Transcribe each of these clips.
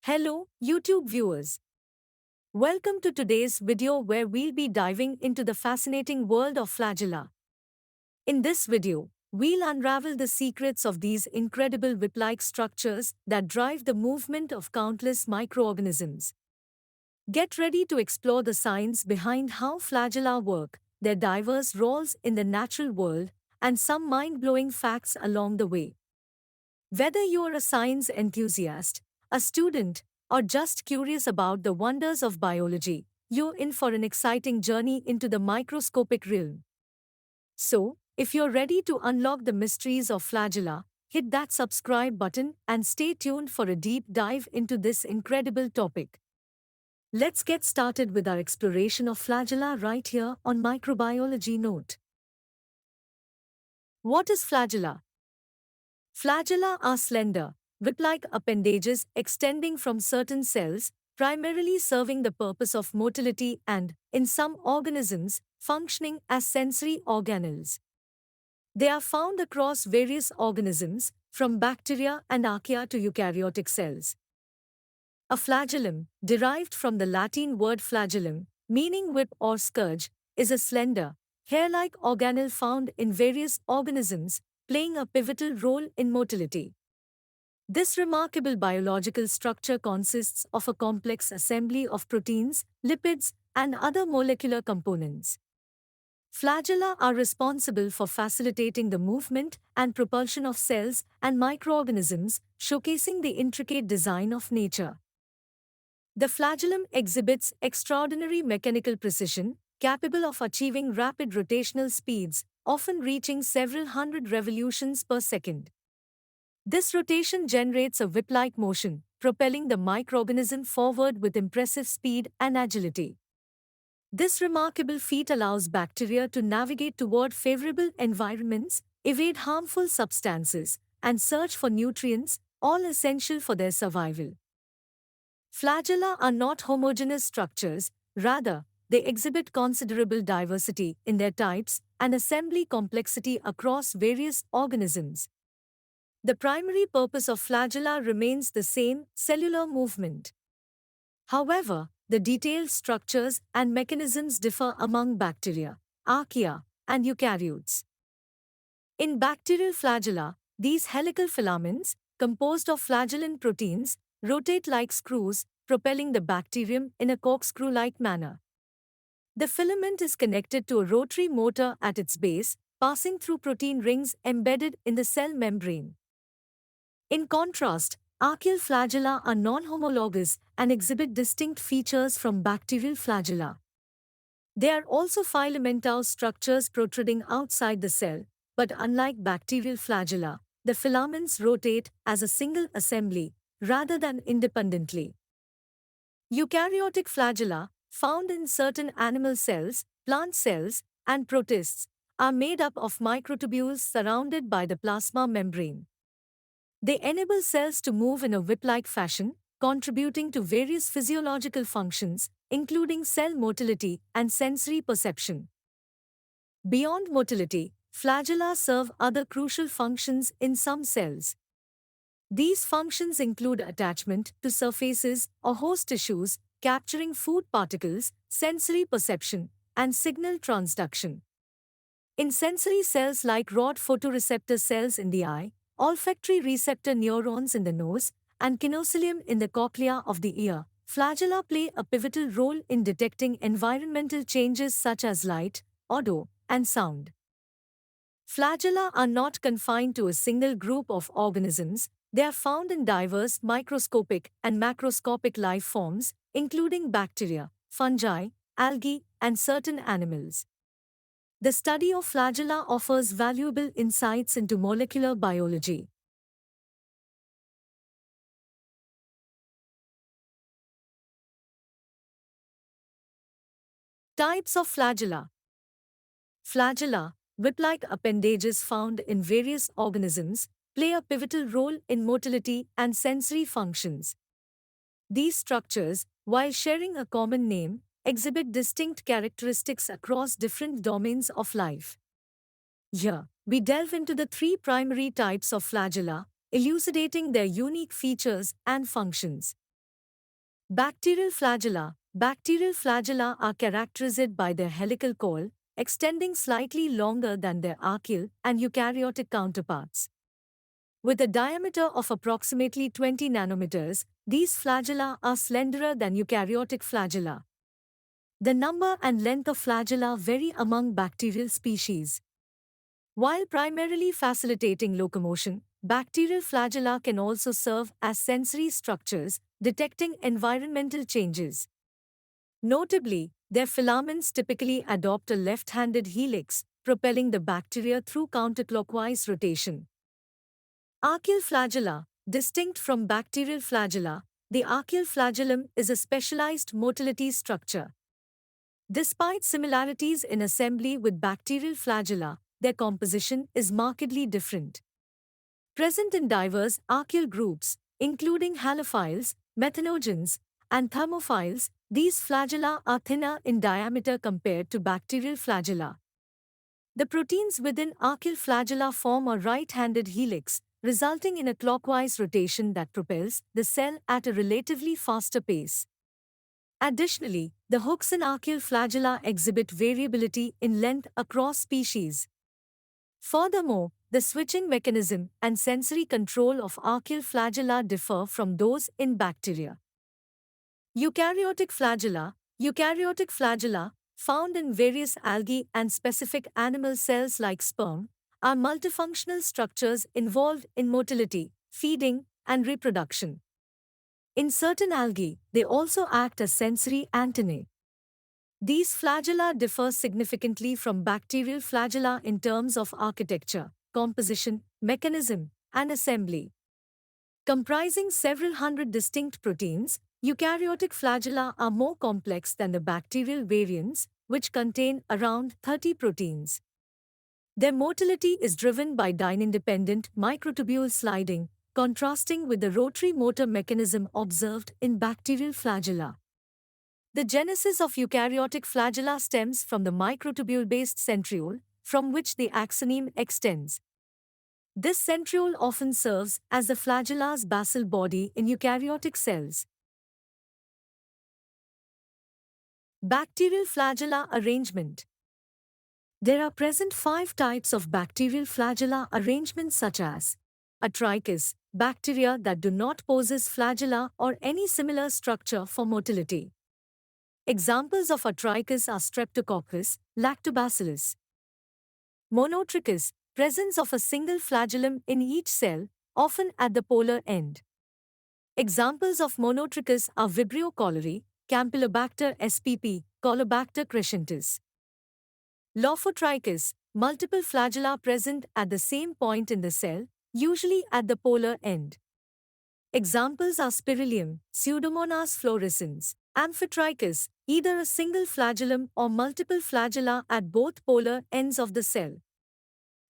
Hello, YouTube viewers. Welcome to today's video where we'll be diving into the fascinating world of flagella. In this video, we'll unravel the secrets of these incredible whip-like structures that drive the movement of countless microorganisms. Get ready to explore the science behind how flagella work, their diverse roles in the natural world, and some mind-blowing facts along the way. Whether you're a science enthusiast, a student, or just curious about the wonders of biology, you're in for an exciting journey into the microscopic realm. So, if you're ready to unlock the mysteries of flagella, hit that subscribe button and stay tuned for a deep dive into this incredible topic. Let's get started with our exploration of flagella right here on Microbiology Note. What is flagella? Flagella are slender, whip-like appendages extending from certain cells, primarily serving the purpose of motility and, in some organisms, functioning as sensory organelles. They are found across various organisms, from bacteria and archaea to eukaryotic cells. A flagellum, derived from the Latin word flagellum, meaning whip or scourge, is a slender, hair-like organelle found in various organisms, playing a pivotal role in motility. This remarkable biological structure consists of a complex assembly of proteins, lipids, and other molecular components. Flagella are responsible for facilitating the movement and propulsion of cells and microorganisms, showcasing the intricate design of nature. The flagellum exhibits extraordinary mechanical precision, capable of achieving rapid rotational speeds, often reaching several hundred revolutions per second. This rotation generates a whip-like motion, propelling the microorganism forward with impressive speed and agility. This remarkable feat allows bacteria to navigate toward favorable environments, evade harmful substances, and search for nutrients, all essential for their survival. Flagella are not homogeneous structures, rather, they exhibit considerable diversity in their types and assembly complexity across various organisms. The primary purpose of flagella remains the same, cellular movement. However, the detailed structures and mechanisms differ among bacteria, archaea, and eukaryotes. In bacterial flagella, these helical filaments, composed of flagellin proteins, rotate like screws, propelling the bacterium in a corkscrew-like manner. The filament is connected to a rotary motor at its base, passing through protein rings embedded in the cell membrane. In contrast, archaeal flagella are non-homologous and exhibit distinct features from bacterial flagella. They are also filamentous structures protruding outside the cell, but unlike bacterial flagella, the filaments rotate as a single assembly rather than independently. Eukaryotic flagella, found in certain animal cells, plant cells, and protists, are made up of microtubules surrounded by the plasma membrane. They enable cells to move in a whip-like fashion, contributing to various physiological functions, including cell motility and sensory perception. Beyond motility, flagella serve other crucial functions in some cells. These functions include attachment to surfaces or host tissues, capturing food particles, sensory perception, and signal transduction. In sensory cells like rod photoreceptor cells in the eye, olfactory receptor neurons in the nose, and kinocilium in the cochlea of the ear, flagella play a pivotal role in detecting environmental changes such as light, odor, and sound. Flagella are not confined to a single group of organisms, they are found in diverse microscopic and macroscopic life forms, including bacteria, fungi, algae, and certain animals. The study of flagella offers valuable insights into molecular biology. Types of flagella. Flagella, whip-like appendages found in various organisms, play a pivotal role in motility and sensory functions. These structures, while sharing a common name, exhibit distinct characteristics across different domains of life. Here, we delve into the three primary types of flagella, elucidating their unique features and functions. Bacterial flagella. Bacterial flagella are characterized by their helical coil, extending slightly longer than their archaeal and eukaryotic counterparts. With a diameter of approximately 20 nanometers, these flagella are slenderer than eukaryotic flagella. The number and length of flagella vary among bacterial species. While primarily facilitating locomotion, bacterial flagella can also serve as sensory structures, detecting environmental changes. Notably, their filaments typically adopt a left-handed helix, propelling the bacteria through counterclockwise rotation. Archaeal flagella. Distinct from bacterial flagella, the archaeal flagellum is a specialized motility structure. Despite similarities in assembly with bacterial flagella, their composition is markedly different. Present in diverse archaeal groups, including halophiles, methanogens, and thermophiles, these flagella are thinner in diameter compared to bacterial flagella. The proteins within archaeal flagella form a right-handed helix, resulting in a clockwise rotation that propels the cell at a relatively faster pace. Additionally, the hooks in archaeal flagella exhibit variability in length across species. Furthermore, the switching mechanism and sensory control of archaeal flagella differ from those in bacteria. Eukaryotic flagella. Eukaryotic flagella, found in various algae and specific animal cells like sperm, are multifunctional structures involved in motility, feeding, and reproduction. In certain algae, they also act as sensory antennae. These flagella differ significantly from bacterial flagella in terms of architecture, composition, mechanism, and assembly. Comprising several hundred distinct proteins, eukaryotic flagella are more complex than the bacterial variants, which contain around 30 proteins. Their motility is driven by dyne-independent microtubule sliding, contrasting with the rotary motor mechanism observed in bacterial flagella. The genesis of eukaryotic flagella stems from the microtubule-based centriole, from which the axoneme extends. This centriole often serves as the flagella's basal body in eukaryotic cells. Bacterial flagella arrangement. There are present 5 types of bacterial flagella arrangements such as Atrichis, bacteria that do not possess flagella or any similar structure for motility. Examples of Atrichis are Streptococcus, Lactobacillus. Monotrichus, presence of a single flagellum in each cell, often at the polar end. Examples of Monotrichus are Vibrio cholerae, Campylobacter spp, Colobacter crescentus. Lophotrichus, multiple flagella present at the same point in the cell, usually at the polar end. Examples are Spirilium, Pseudomonas fluorescens. Amphitrichus, either a single flagellum or multiple flagella at both polar ends of the cell.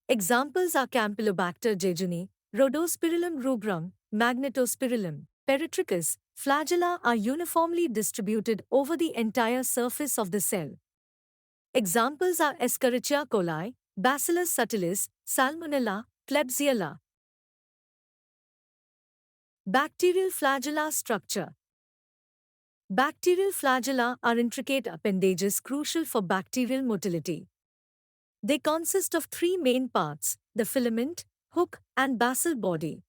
Examples are Campylobacter jejuni, Rhodospirillum rubrum, Magnetospirillum. Peritrichus, flagella are uniformly distributed over the entire surface of the cell. Examples are Escherichia coli, Bacillus subtilis, Salmonella, Klebsiella. Bacterial flagella structure. Bacterial flagella are intricate appendages crucial for bacterial motility. They consist of 3 main parts: the filament, hook, and basal body.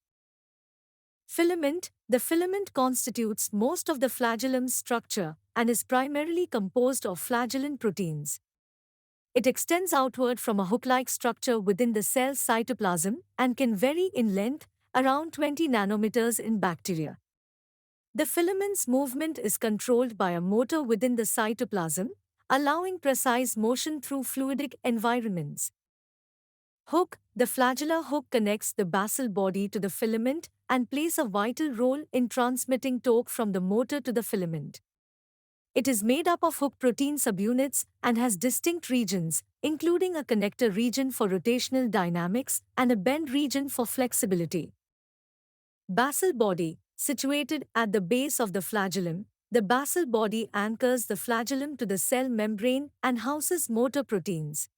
Filament. The filament constitutes most of the flagellum's structure and is primarily composed of flagellin proteins. It extends outward from a hook-like structure within the cell's cytoplasm and can vary in length, around 20 nanometers in bacteria. The filament's movement is controlled by a motor within the cytoplasm, allowing precise motion through fluidic environments. Hook. The flagella hook connects the basal body to the filament and plays a vital role in transmitting torque from the motor to the filament. It is made up of hook protein subunits and has distinct regions, including a connector region for rotational dynamics and a bend region for flexibility. Basal body. Situated at the base of the flagellum, the basal body anchors the flagellum to the cell membrane and houses motor proteins.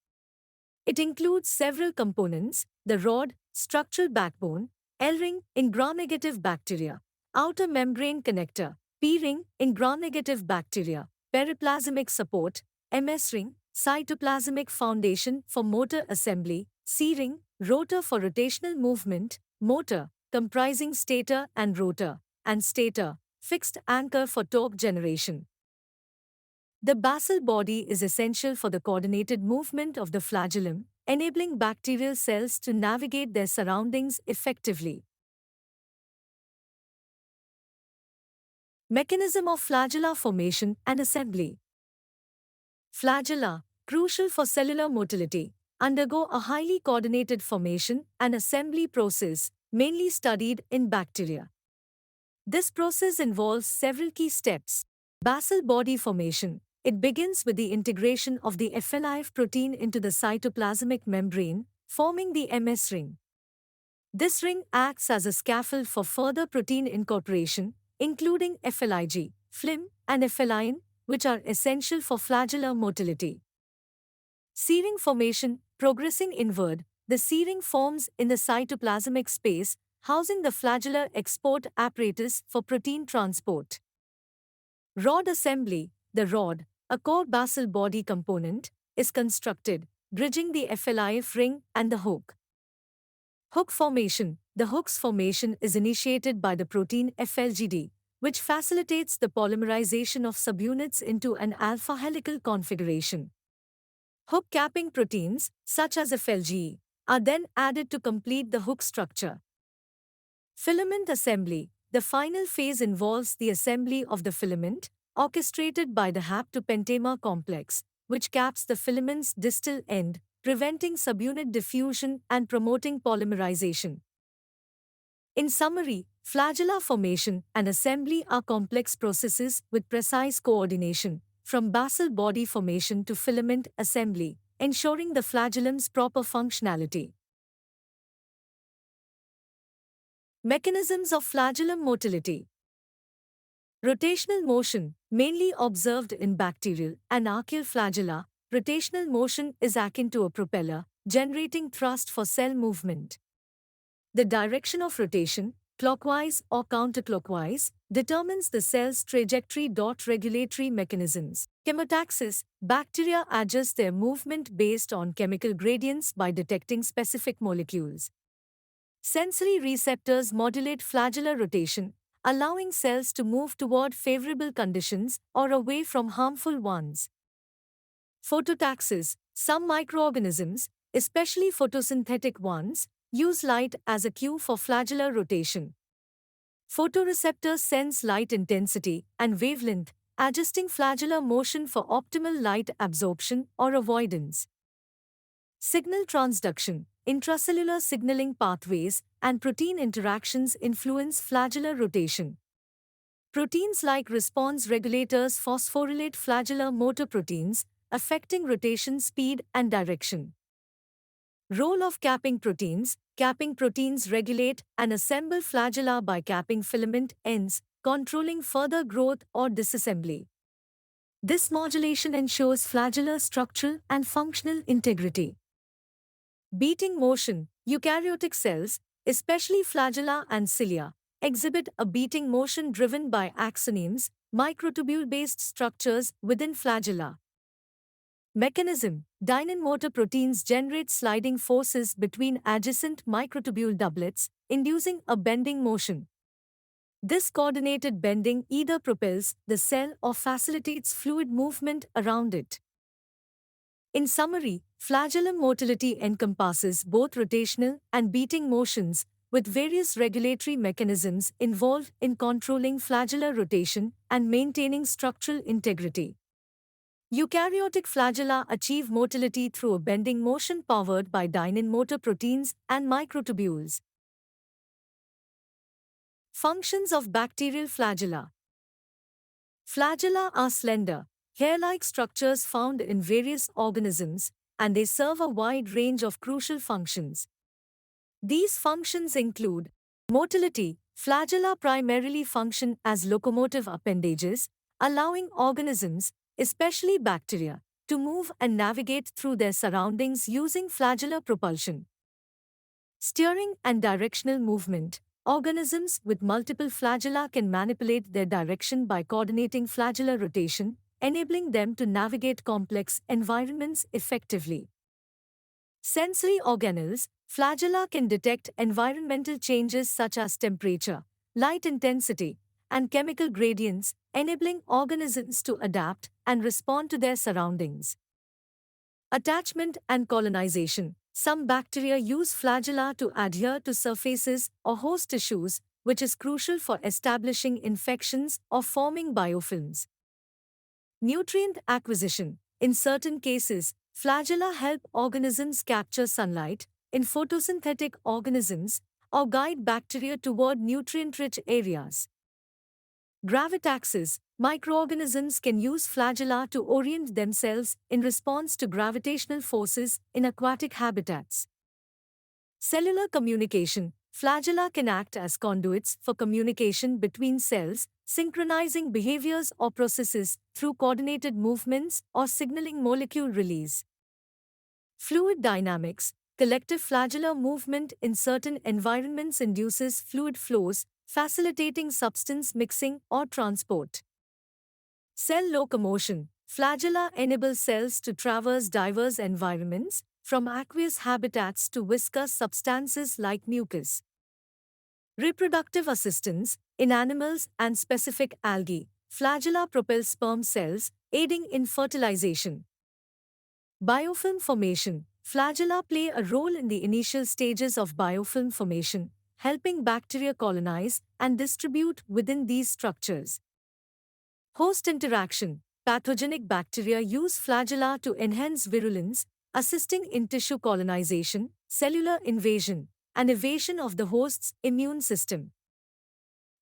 It includes several components: the rod, structural backbone, L-ring in gram-negative bacteria, outer membrane connector, P ring in gram-negative bacteria, periplasmic support, MS ring, cytoplasmic foundation for motor assembly, C ring, rotor for rotational movement, motor, comprising stator and rotor, and stator, fixed anchor for torque generation. The basal body is essential for the coordinated movement of the flagellum, enabling bacterial cells to navigate their surroundings effectively. Mechanism of flagella formation and assembly. Flagella, crucial for cellular motility, undergo a highly coordinated formation and assembly process, mainly studied in bacteria. This process involves several key steps. Basal body formation. It begins with the integration of the FLIF protein into the cytoplasmic membrane, forming the MS ring. This ring acts as a scaffold for further protein incorporation, including FLIG, FLIM, and FLIN, which are essential for flagellar motility. C-ring formation. Progressing inward, the C-ring forms in the cytoplasmic space, housing the flagellar export apparatus for protein transport. Rod assembly. The rod, a core basal body component, is constructed, bridging the FLIF ring and the hook. Hook formation. The hook's formation is initiated by the protein FLGD, which facilitates the polymerization of subunits into an alpha helical configuration. Hook capping proteins, such as FLGE, are then added to complete the hook structure. Filament assembly. The final phase involves the assembly of the filament, orchestrated by the haptopentamer complex, which caps the filament's distal end, preventing subunit diffusion and promoting polymerization. In summary, flagella formation and assembly are complex processes with precise coordination, from basal body formation to filament assembly, ensuring the flagellum's proper functionality. Mechanisms of flagellum motility. Rotational motion, mainly observed in bacterial and archaeal flagella, rotational motion is akin to a propeller, generating thrust for cell movement. The direction of rotation, clockwise or counterclockwise, determines the cell's trajectory. Regulatory mechanisms. Chemotaxis. Bacteria adjust their movement based on chemical gradients by detecting specific molecules. Sensory receptors modulate flagellar rotation, allowing cells to move toward favorable conditions or away from harmful ones. Phototaxis. Some microorganisms, especially photosynthetic ones, use light as a cue for flagellar rotation. Photoreceptors sense light intensity and wavelength, adjusting flagellar motion for optimal light absorption or avoidance. Signal transduction. Intracellular signaling pathways and protein interactions influence flagellar rotation. Proteins like response regulators phosphorylate flagellar motor proteins, affecting rotation speed and direction. Role of capping proteins. Capping proteins regulate and assemble flagella by capping filament ends, controlling further growth or disassembly. This modulation ensures flagellar structural and functional integrity. Beating motion. Eukaryotic cells, especially flagella and cilia, exhibit a beating motion driven by axonemes, microtubule-based structures within flagella. Mechanism. Dynein motor proteins generate sliding forces between adjacent microtubule doublets, inducing a bending motion. This coordinated bending either propels the cell or facilitates fluid movement around it. In summary, flagellum motility encompasses both rotational and beating motions, with various regulatory mechanisms involved in controlling flagellar rotation and maintaining structural integrity. Eukaryotic flagella achieve motility through a bending motion powered by dynein motor proteins and microtubules. Functions of bacterial flagella. Flagella are slender, hair-like structures found in various organisms, and they serve a wide range of crucial functions. These functions include motility. Flagella primarily function as locomotive appendages, allowing organisms, especially bacteria, to move and navigate through their surroundings using flagellar propulsion. Steering and directional movement. Organisms with multiple flagella can manipulate their direction by coordinating flagellar rotation, enabling them to navigate complex environments effectively. Sensory organelles, flagella can detect environmental changes such as temperature, light intensity, and chemical gradients, enabling organisms to adapt and respond to their surroundings. Attachment and colonization. Some bacteria use flagella to adhere to surfaces or host tissues, which is crucial for establishing infections or forming biofilms. Nutrient acquisition. In certain cases, flagella help organisms capture sunlight in photosynthetic organisms or guide bacteria toward nutrient-rich areas. Gravitaxis. Microorganisms can use flagella to orient themselves in response to gravitational forces in aquatic habitats. Cellular communication. Flagella can act as conduits for communication between cells, synchronizing behaviors or processes through coordinated movements or signaling molecule release. Fluid dynamics. Collective flagellar movement in certain environments induces fluid flows, facilitating substance mixing or transport. Cell locomotion. Flagella enable cells to traverse diverse environments, from aqueous habitats to viscous substances like mucus. Reproductive assistance. In animals and specific algae, flagella propel sperm cells, aiding in fertilization. Biofilm formation. Flagella play a role in the initial stages of biofilm formation, helping bacteria colonize and distribute within these structures. Host interaction. Pathogenic bacteria use flagella to enhance virulence, assisting in tissue colonization, cellular invasion, and evasion of the host's immune system.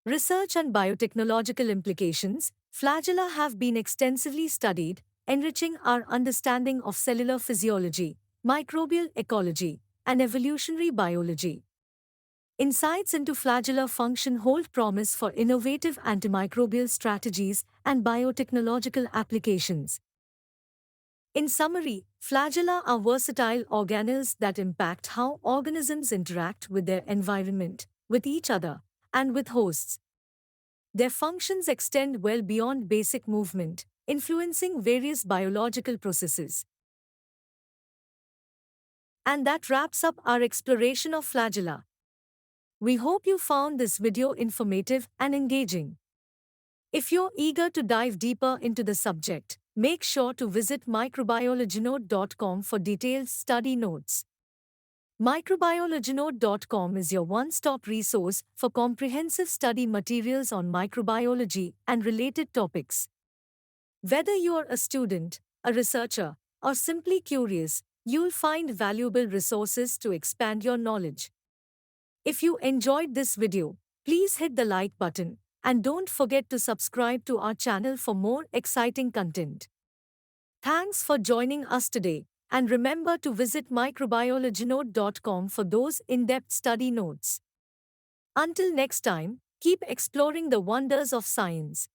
Research and biotechnological implications. Flagella have been extensively studied, enriching our understanding of cellular physiology, microbial ecology, and evolutionary biology. Insights into flagellar function hold promise for innovative antimicrobial strategies and biotechnological applications. In summary, flagella are versatile organelles that impact how organisms interact with their environment, with each other, and with hosts. Their functions extend well beyond basic movement, influencing various biological processes. And that wraps up our exploration of flagella. We hope you found this video informative and engaging. If you're eager to dive deeper into the subject, make sure to visit microbiologynode.com for detailed study notes. Microbiologynode.com is your one-stop resource for comprehensive study materials on microbiology and related topics. Whether you're a student, a researcher, or simply curious, you'll find valuable resources to expand your knowledge. If you enjoyed this video, please hit the like button and don't forget to subscribe to our channel for more exciting content. Thanks for joining us today, and remember to visit microbiologynode.com for those in-depth study notes. Until next time, keep exploring the wonders of science.